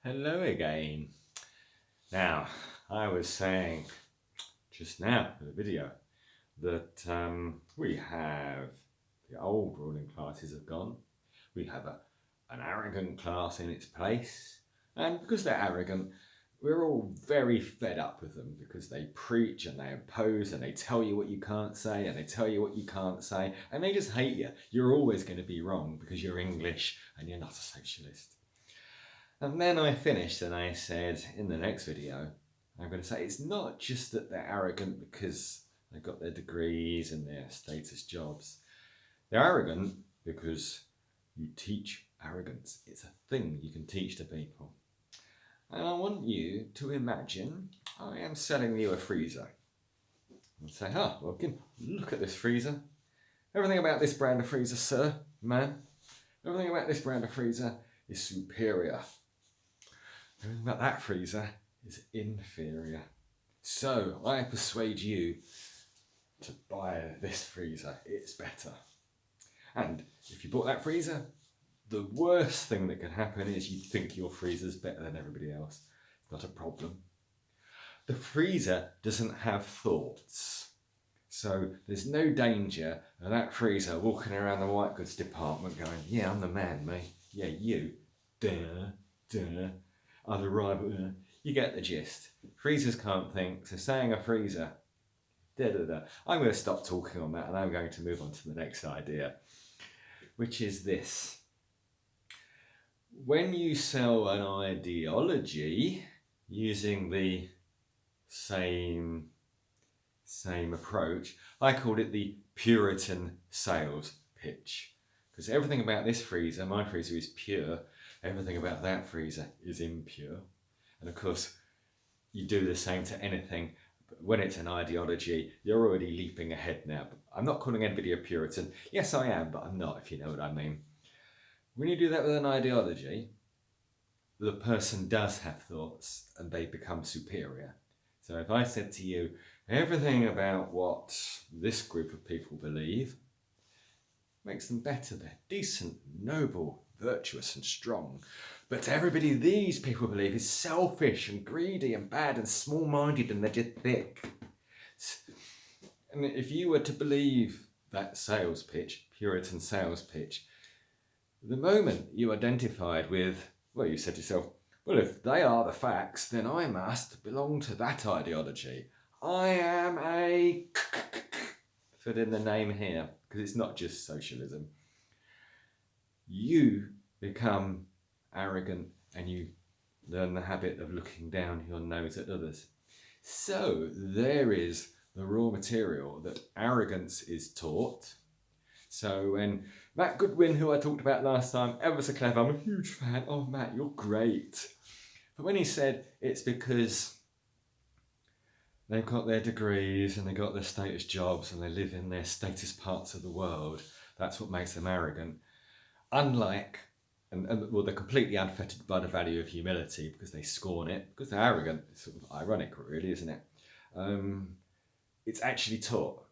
Hello again. Now, I was saying just now in the video that we have the old ruling classes have gone. We have an arrogant class in its place. And because they're arrogant, we're all very fed up with them because they preach and they impose and they tell you what you can't say and they tell you what you can't say and they just hate you. You're always going to be wrong because you're English and you're not a socialist. And then I finished and I said, in the next video, I'm going to say it's not just that they're arrogant because they've got their degrees and their status jobs. They're arrogant because you teach arrogance. It's a thing you can teach to people. And I want you to imagine I am selling you a freezer. And say, well, look at this freezer. Everything about this brand of freezer, sir, man, everything about this brand of freezer is superior. Everything about that freezer is inferior. So I persuade you to buy this freezer. It's better. And if you bought that freezer, the worst thing that can happen is you think your freezer's better than everybody else. Not a problem. The freezer doesn't have thoughts. So there's no danger of that freezer walking around the white goods department going, yeah, I'm the man, mate. Yeah, you. Duh. Other rival. You get the gist. Freezers can't think, so saying a freezer, I'm going to stop talking on that and I'm going to move on to the next idea, which is this. When you sell an ideology using the same approach, I called it the Puritan sales pitch. Because everything about this freezer, my freezer, is pure. Everything about that freezer is impure. And of course, you do the same to anything. But when it's an ideology, you're already leaping ahead now. I'm not calling anybody a Puritan. Yes, I am, but I'm not, if you know what I mean. When you do that with an ideology, the person does have thoughts and they become superior. So if I said to you, everything about what this group of people believe makes them better. They're decent, noble, virtuous and strong. But everybody these people believe is selfish and greedy and bad and small-minded and they're just thick. And if you were to believe that sales pitch, Puritan sales pitch, the moment you identified with, well, you said to yourself, well, if they are the facts, then I must belong to that ideology. I am a... Put in the name here, because it's not just socialism. You become arrogant and you learn the habit of looking down your nose at others. So there is the raw material that arrogance is taught. So when Matt Goodwin, who I talked about last time, ever so clever, I'm a huge fan. Oh, Matt, you're great. But when he said it's because they've got their degrees and they've got their status jobs and they live in their status parts of the world, that's what makes them arrogant. Unlike, well, they're completely unfettered by the value of humility because they scorn it, because they're arrogant. It's sort of ironic, really, isn't it? It's actually taught.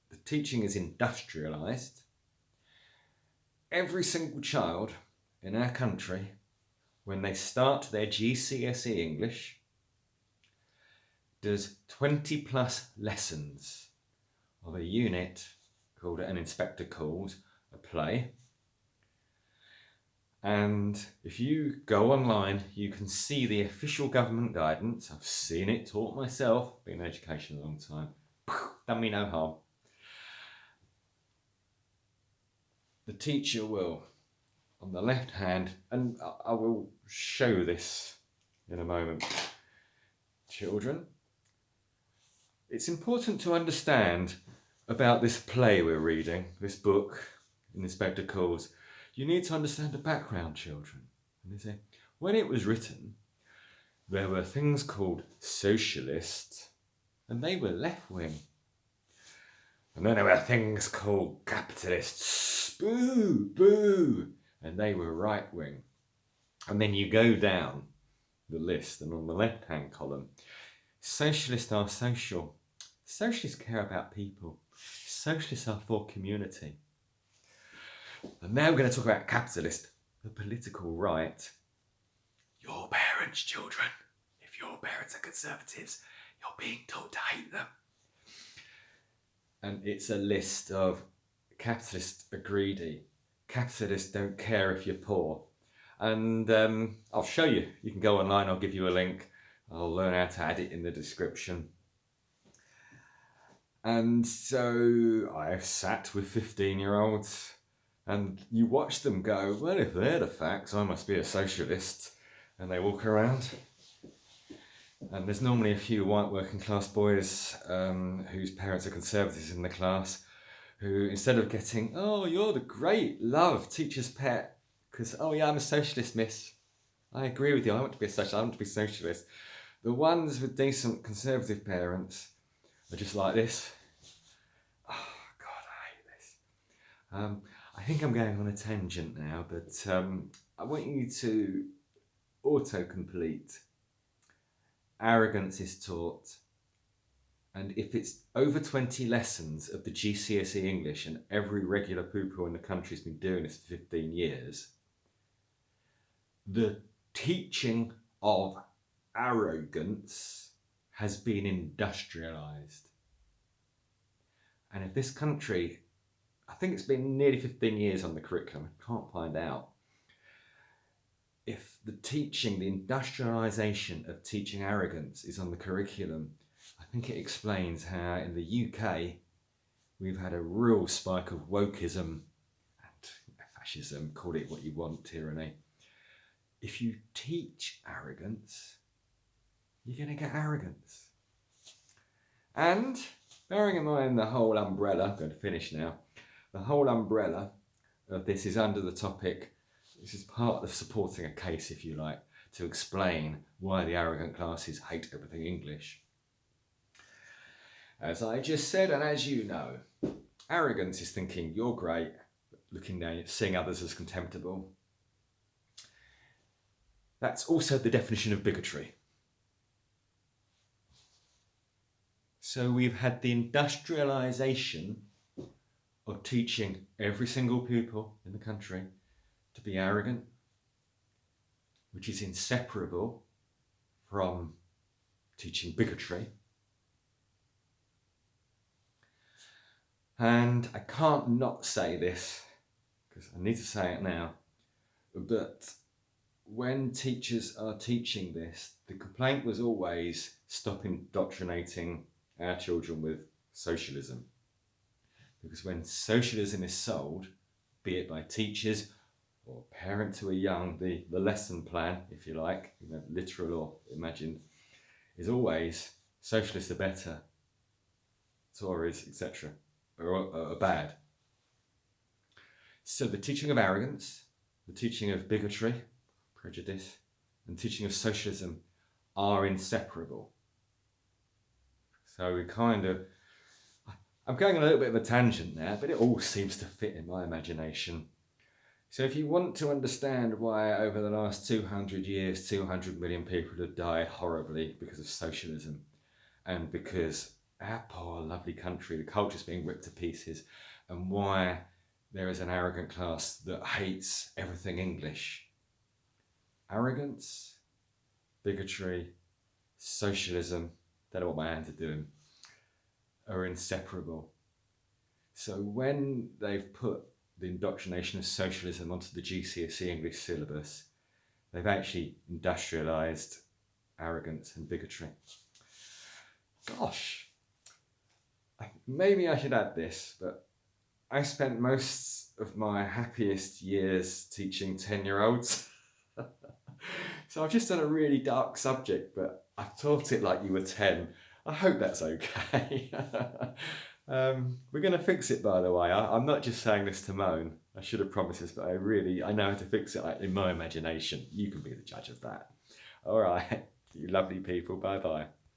The teaching is industrialised. Every single child in our country, when they start their GCSE English, does 20 plus lessons of a unit called An Inspector Calls, a play. And if you go online, you can see the official government guidance. I've seen it taught myself, been in education a long time. Done me no harm. The teacher will, on the left hand, and I will show this in a moment. Children, it's important to understand about this play we're reading, this book, Inspector Calls. You need to understand the background, children. And they say, when it was written, there were things called socialists, and they were left-wing. And then there were things called capitalists, boo, and they were right-wing. And then you go down the list, and on the left-hand column, socialists are social. Socialists care about people. Socialists are for community. And now we're going to talk about capitalists. the political right. Your parents, children, if your parents are Conservatives, you're being taught to hate them. And it's a list of capitalists are greedy. Capitalists don't care if you're poor. And I'll show you. You can go online, I'll give you a link. I'll learn how to add it in the description. And so I've sat with 15-year-olds and you watch them go, well, if they're the facts, I must be a socialist. And they walk around. And there's normally a few white working class boys whose parents are Conservatives in the class who, instead of getting, oh, you're the great love, teacher's pet, because, oh yeah, I'm a socialist, miss. I agree with you, I want to be a socialist, I want to be socialist. The ones with decent Conservative parents are just like this. Oh, God, I hate this. I think I'm going on a tangent now, but I want you to autocomplete. Arrogance is taught, and if it's over 20 lessons of the GCSE English, and every regular pupil in the country has been doing this for 15 years, the teaching of arrogance has been industrialised. And if this country, I think it's been nearly 15 years on the curriculum, I can't find out, if the teaching, the industrialisation of teaching arrogance is on the curriculum, I think it explains how in the UK we've had a real spike of wokeism and fascism, call it what you want, tyranny. If you teach arrogance, you're going to get arrogance. And bearing in mind the whole umbrella, I'm going to finish now, the whole umbrella of this is under the topic. This is part of supporting a case, if you like, to explain why the arrogant classes hate everything English. As I just said, and as you know, arrogance is thinking you're great, looking down, seeing others as contemptible. That's also the definition of bigotry. So we've had the industrialisation of teaching every single pupil in the country to be arrogant, which is inseparable from teaching bigotry. And I can't not say this, because I need to say it now, but when teachers are teaching this, the complaint was always stop indoctrinating our children with socialism. Because when socialism is sold, be it by teachers or parents who are young, the lesson plan, if you like, literal or imagined, is always socialists are better, Tories, etc., are bad. So the teaching of arrogance, the teaching of bigotry, prejudice, and teaching of socialism are inseparable. So we I'm going on a little bit of a tangent now, but it all seems to fit in my imagination. So if you want to understand why over the last 200 years, 200 million people have died horribly because of socialism, and because our poor, lovely country, the culture's being ripped to pieces, and why there is an arrogant class that hates everything English. Arrogance, bigotry, socialism, don't know what my hands are doing, are inseparable. So when they've put the indoctrination of socialism onto the GCSE English syllabus, they've actually industrialised arrogance and bigotry. Gosh, maybe I should add this, but I spent most of my happiest years teaching 10-year-olds. So I've just done a really dark subject, but I've taught it like you were 10. I hope that's okay. We're going to fix it, by the way. I'm not just saying this to moan. I should have promised this, but I know how to fix it in my imagination. You can be the judge of that. All right, you lovely people. Bye-bye.